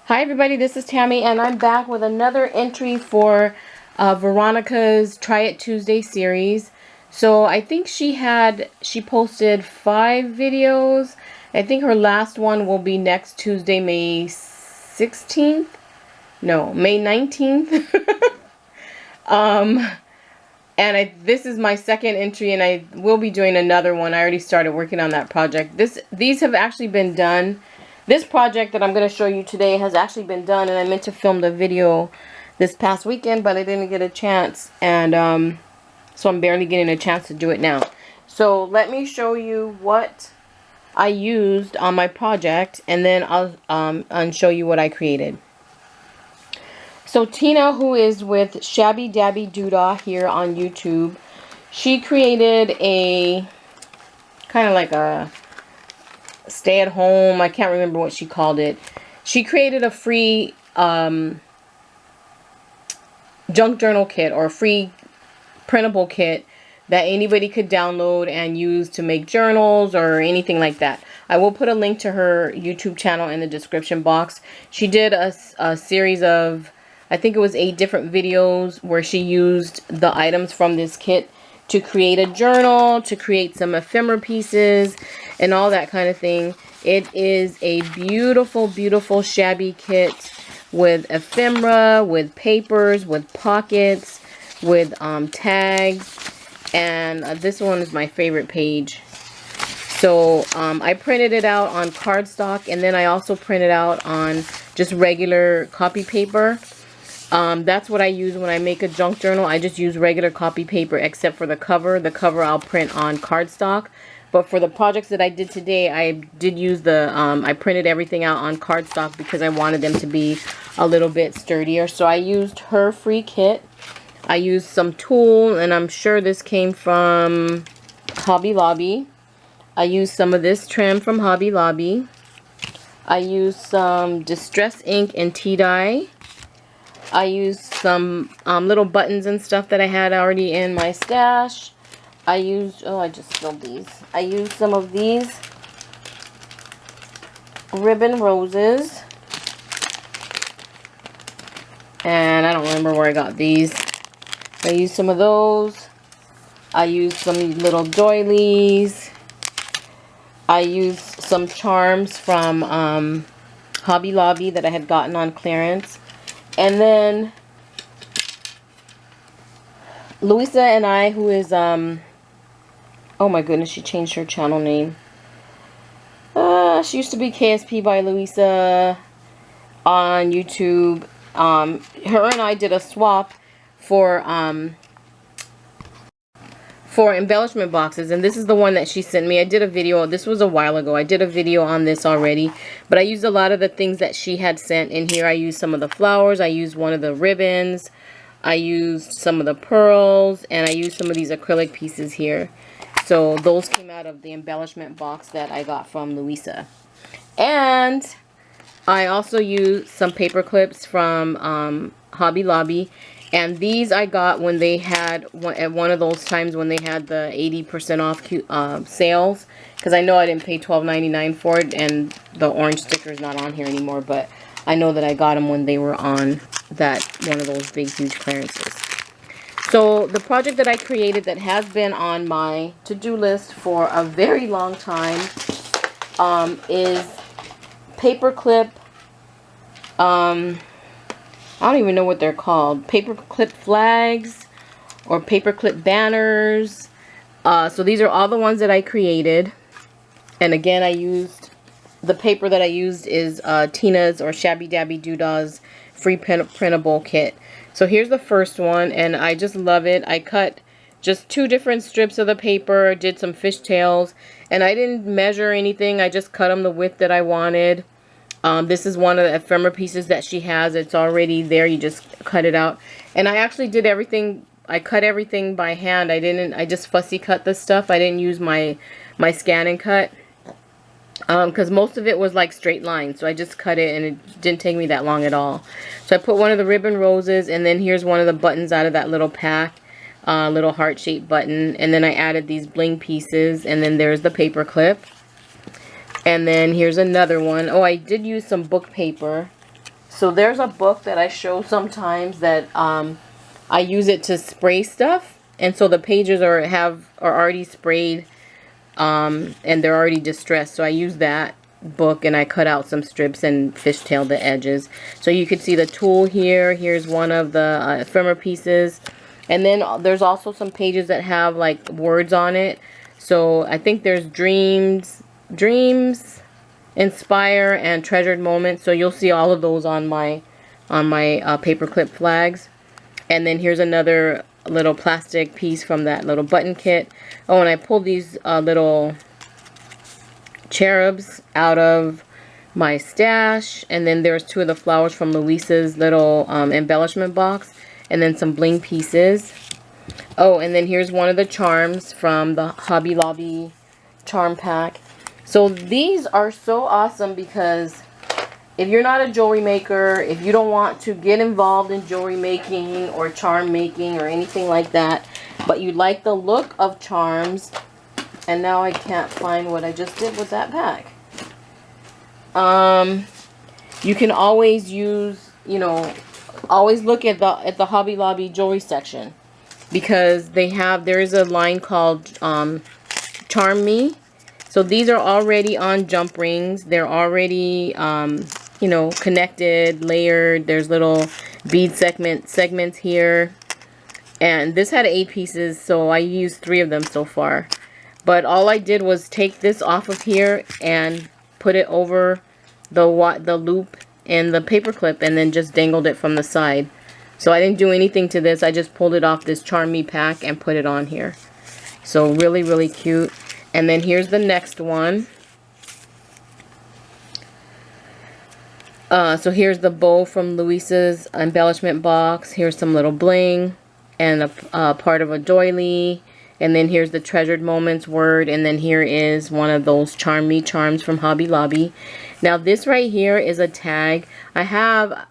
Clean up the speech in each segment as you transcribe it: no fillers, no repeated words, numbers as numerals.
Hi everybody, this is Tammy and I'm back with another entry for Veronica's Try It Tuesday series. So I think she posted 5 videos. I think her last one will be next Tuesday, May 16th. No, May 19th. This is my second entry and I will be doing another one. I already started working on that project. These have actually been done. This project that I'm going to show you today has actually been done, and I meant to film the video this past weekend, but I didn't get a chance, and so I'm barely getting a chance to do it now. So let me show you what I used on my project, and then I'll show you what I created. So Tina, who is with Shabby Dabby Doodah here on YouTube, she created a kind of like a stay at home, I can't remember what she called it. She created a free junk journal kit, or a free printable kit that anybody could download and use to make journals or anything like that. I will put a link to her YouTube channel in the description box. She did a series of, I think it was 8 different videos where she used the items from this kit to create a journal, to create some ephemera pieces, and all that kind of thing. It is a beautiful, beautiful shabby kit with ephemera, with papers, with pockets, with tags, and this one is my favorite page. So I printed it out on cardstock, and then I also printed out on just regular copy paper. That's what I use when I make a junk journal. I just use regular copy paper except for the cover. The cover I'll print on cardstock. But for the projects that I did today, I did use the, I printed everything out on cardstock because I wanted them to be a little bit sturdier. So I used her free kit. I used some tulle, and I'm sure this came from Hobby Lobby. I used some of this trim from Hobby Lobby. I used some Distress ink and tea dye. I used some little buttons and stuff that I had already in my stash. I used, oh, I just spilled these. I used some of these ribbon roses. And I don't remember where I got these. I used some of those. I used some little doilies. I used some charms from Hobby Lobby that I had gotten on clearance. And then Louisa and I, who is, oh my goodness, she changed her channel name. She used to be KSP by Louisa on YouTube. Her and I did a swap for embellishment boxes, and this is the one that she sent me. I did a video, this was a while ago, I did a video on this already, but I used a lot of the things that she had sent in here. I used some of the flowers, I used one of the ribbons, I used some of the pearls, and I used some of these acrylic pieces here. So those came out of the embellishment box that I got from Louisa. And I also used some paper clips from Hobby Lobby. And these I got when they had, at one of those times when they had the 80% off sales. Because I know I didn't pay $12.99 for it, and the orange sticker is not on here anymore. But I know that I got them when they were on one of those big, huge clearances. So the project that I created that has been on my to-do list for a very long time is Paperclip, I don't even know what they're called. Paperclip Flags or Paperclip Banners. So these are all the ones that I created. And again, the paper that I used is Tina's or Shabby Dabby Doodah's free printable kit. So here's the first one, and I just love it. I cut just 2 different strips of the paper, did some fishtails, and I didn't measure anything. I just cut them the width that I wanted. This is one of the ephemera pieces that she has. It's already there. You just cut it out. And I actually did everything. I cut everything by hand. I just fussy cut this stuff. I didn't use my scan and cut. Because most of it was like straight lines. So I just cut it, and it didn't take me that long at all. So I put one of the ribbon roses, and then here's one of the buttons out of that little pack. Little heart-shaped button. And then I added these bling pieces, and then there's the paper clip. And then here's another one. Oh, I did use some book paper. So there's a book that I show sometimes that I use it to spray stuff, and so the pages are already sprayed, and they're already distressed. So I use that book and I cut out some strips and fishtail the edges. So you can see the tool here. Here's one of the ephemera pieces, and then there's also some pages that have like words on it. So I think there's dreams, inspire, and treasured moments. So you'll see all of those on my Paperclip Flags. And then here's another little plastic piece from that little button kit. Oh, and I pulled these little cherubs out of my stash. And then there's two of the flowers from Luisa's little embellishment box. And then some bling pieces. Oh, and then here's one of the charms from the Hobby Lobby charm pack. So these are so awesome because if you're not a jewelry maker, if you don't want to get involved in jewelry making or charm making or anything like that, but you like the look of charms, and now I can't find what I just did with that pack. You can always use, you know, always look at the Hobby Lobby jewelry section, because there is a line called Charm Me. So these are already on jump rings. They're already, you know, connected, layered. There's little bead segments here. And this had 8 pieces, so I used 3 of them so far. But all I did was take this off of here and put it over the loop in the paper clip, and then just dangled it from the side. So I didn't do anything to this. I just pulled it off this Charm Me pack and put it on here. So really, really cute. And then here's the next one. So here's the bow from Luisa's embellishment box. Here's some little bling and a part of a doily. And then here's the treasured moments word. And then here is one of those Charm Me charms from Hobby Lobby. Now this right here is a tag. I have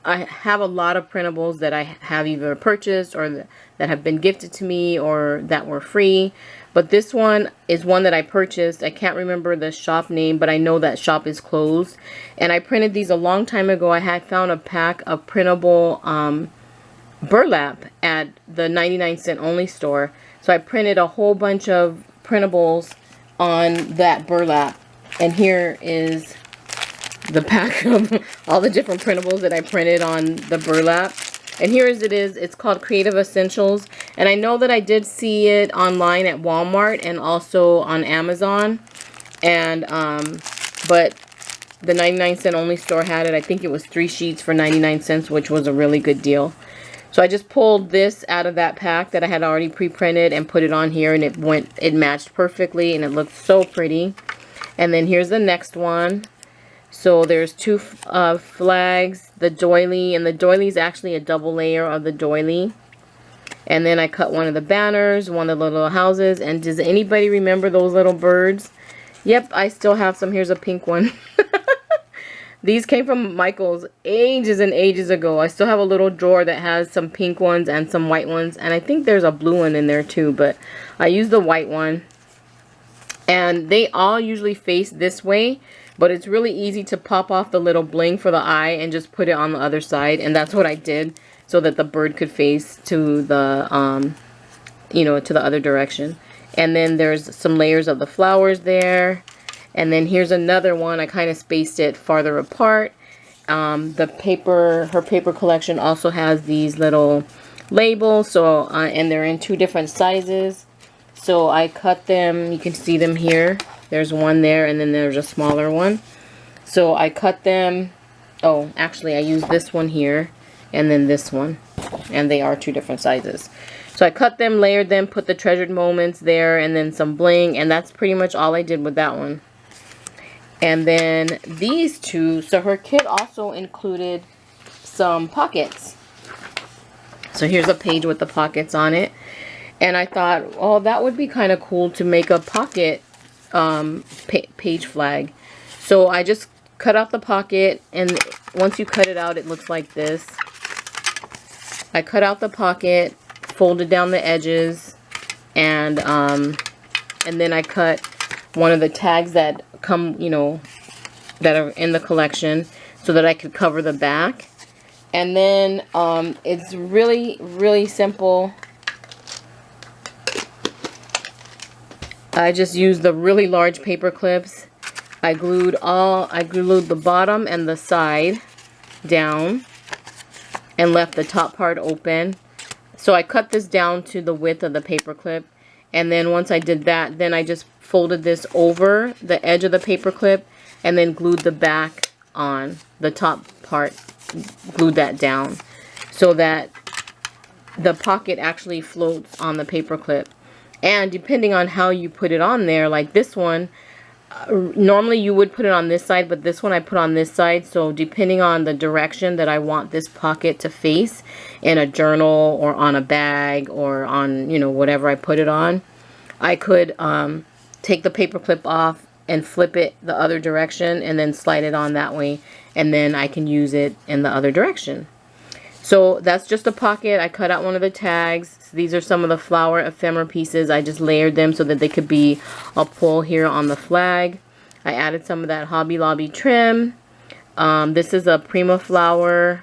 a lot of printables that I have either purchased or that have been gifted to me or that were free. But this one is one that I purchased. I can't remember the shop name, but I know that shop is closed. And I printed these a long time ago. I had found a pack of printable burlap at the 99-cent only store. So I printed a whole bunch of printables on that burlap. And here is the pack of all the different printables that I printed on the burlap. And here as it is, it's called Creative Essentials. And I know that I did see it online at Walmart and also on Amazon. And, but the 99-cent only store had it. I think it was 3 sheets for 99 cents, which was a really good deal. So I just pulled this out of that pack that I had already pre-printed and put it on here, and it matched perfectly and it looked so pretty. And then here's the next one. So there's 2 flags, the doily, and the doily is actually a double layer of the doily. And then I cut one of the banners, one of the little houses. And does anybody remember those little birds? Yep, I still have some. Here's a pink one. These came from Michael's ages and ages ago. I still have a little drawer that has some pink ones and some white ones. And I think there's a blue one in there too, but I used the white one. And they all usually face this way, but it's really easy to pop off the little bling for the eye and just put it on the other side. And that's what I did, so that the bird could face to the, you know, to the other direction. And then there's some layers of the flowers there. And then here's another one. I kind of spaced it farther apart. Her paper collection also has these little labels. So, and they're in 2 different sizes. So I cut them. You can see them here. There's one there, and then there's a smaller one. So I cut them. Oh, actually I used this one here and then this one. And they are 2 different sizes. So I cut them, layered them, put the treasured moments there, and then some bling. And that's pretty much all I did with that one. And then these 2, so her kit also included some pockets. So here's a page with the pockets on it. And I thought, oh, that would be kind of cool to make a pocket page flag. So I just cut out the pocket, and once you cut it out, it looks like this. I cut out the pocket, folded down the edges, and then I cut one of the tags that come, you know, that are in the collection. so that I could cover the back. And then it's really simple. I just used the really large paper clips. I glued the bottom and the side down and left the top part open. So I cut this down to the width of the paper clip, and then once I did that, then I just folded this over the edge of the paper clip and then glued the back on. The top part, glued that down so that the pocket actually floats on the paper clip. And depending on how you put it on there, like this one, normally you would put it on this side, but this one I put on this side. So depending on the direction that I want this pocket to face in a journal or on a bag or on, you know, whatever I put it on, I could take the paper clip off and flip it the other direction and then slide it on that way, and then I can use it in the other direction. So that's just a pocket. I cut out one of the tags. These are some of the flower ephemera pieces. I just layered them so that they could be a pull here on the flag. I added some of that Hobby Lobby trim. This is a Prima flower.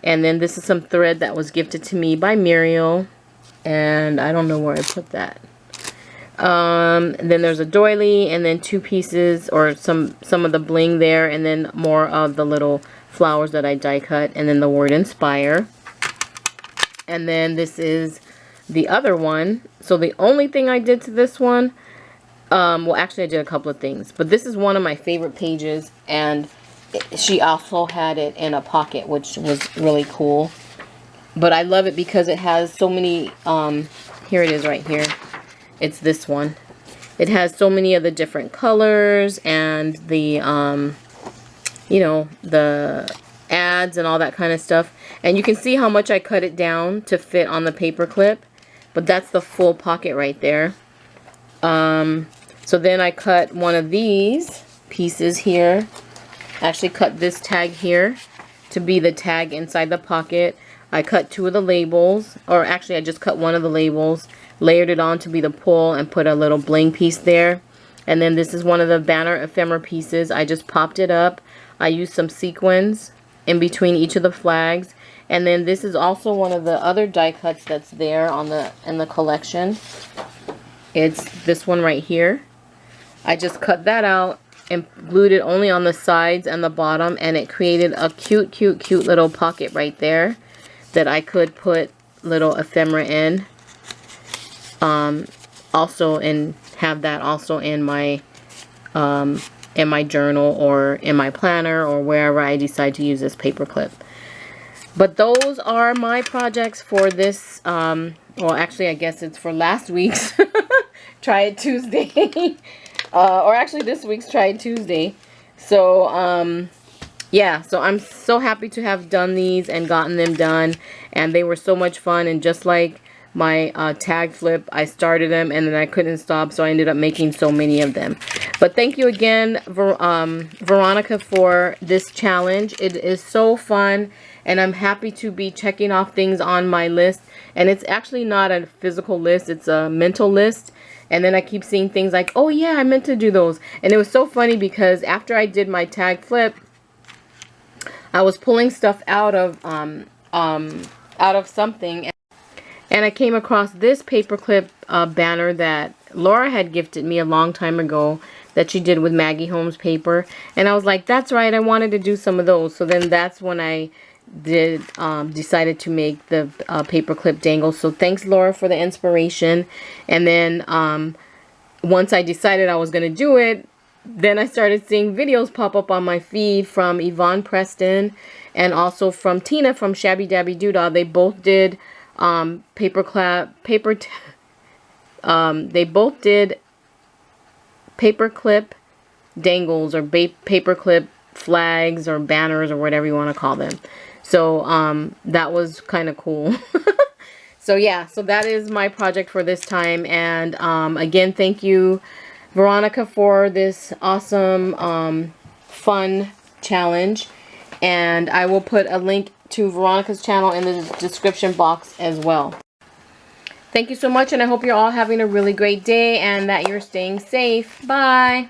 And then this is some thread that was gifted to me by Muriel. And I don't know where I put that. And then there's a doily, and then 2 pieces or some of the bling there, and then more of the little flowers that I die cut, and then the word inspire. And then this is the other one. So the only thing I did to this one, well, actually I did a couple of things, but this is one of my favorite pages, and she also had it in a pocket, which was really cool. But I love it because it has so many, here it is right here. It's this one. It has so many of the different colors and the, you know, the ads and all that kind of stuff. And you can see how much I cut it down to fit on the paper clip. But that's the full pocket right there. So then I cut one of these pieces here. Actually cut this tag here to be the tag inside the pocket. I cut 2 of the labels, or actually I just cut one of the labels, layered it on to be the pull, and put a little bling piece there. And then this is one of the banner ephemera pieces. I just popped it up. I used some sequins in between each of the flags. And then this is also one of the other die cuts that's there in the collection. It's this one right here. I just cut that out and glued it only on the sides and the bottom, and it created a cute little pocket right there that I could put little ephemera in. Also, and have that also in my journal or in my planner or wherever I decide to use this paper clip. But those are my projects for this, well, actually I guess it's for last week's Try It Tuesday. Or actually this week's Try It Tuesday. So, yeah, so I'm so happy to have done these and gotten them done. And they were so much fun, and just like my tag flip, I started them and then I couldn't stop, so I ended up making so many of them. But thank you again, Veronica, for this challenge. It is so fun, and I'm happy to be checking off things on my list. And it's actually not a physical list, it's a mental list. And then I keep seeing things like, oh yeah, I meant to do those. And it was so funny because after I did my tag flip, I was pulling stuff out of something, and I came across this paperclip banner that Laura had gifted me a long time ago that she did with Maggie Holmes paper. And I was like, that's right, I wanted to do some of those. So then that's when I decided to make the paperclip dangles. So thanks, Laura, for the inspiration. And then once I decided I was going to do it, then I started seeing videos pop up on my feed from Yvonne Preston and also from Tina from Shabby Dabby Doodah. They both did paperclip dangles or paperclip flags or banners or whatever you want to call them. So that was kind of cool. So yeah, so that is my project for this time. And again, thank you, Veronica, for this awesome fun challenge. And I will put a link to Veronica's channel in the description box as well. Thank you so much, and I hope you're all having a really great day and that you're staying safe. Bye!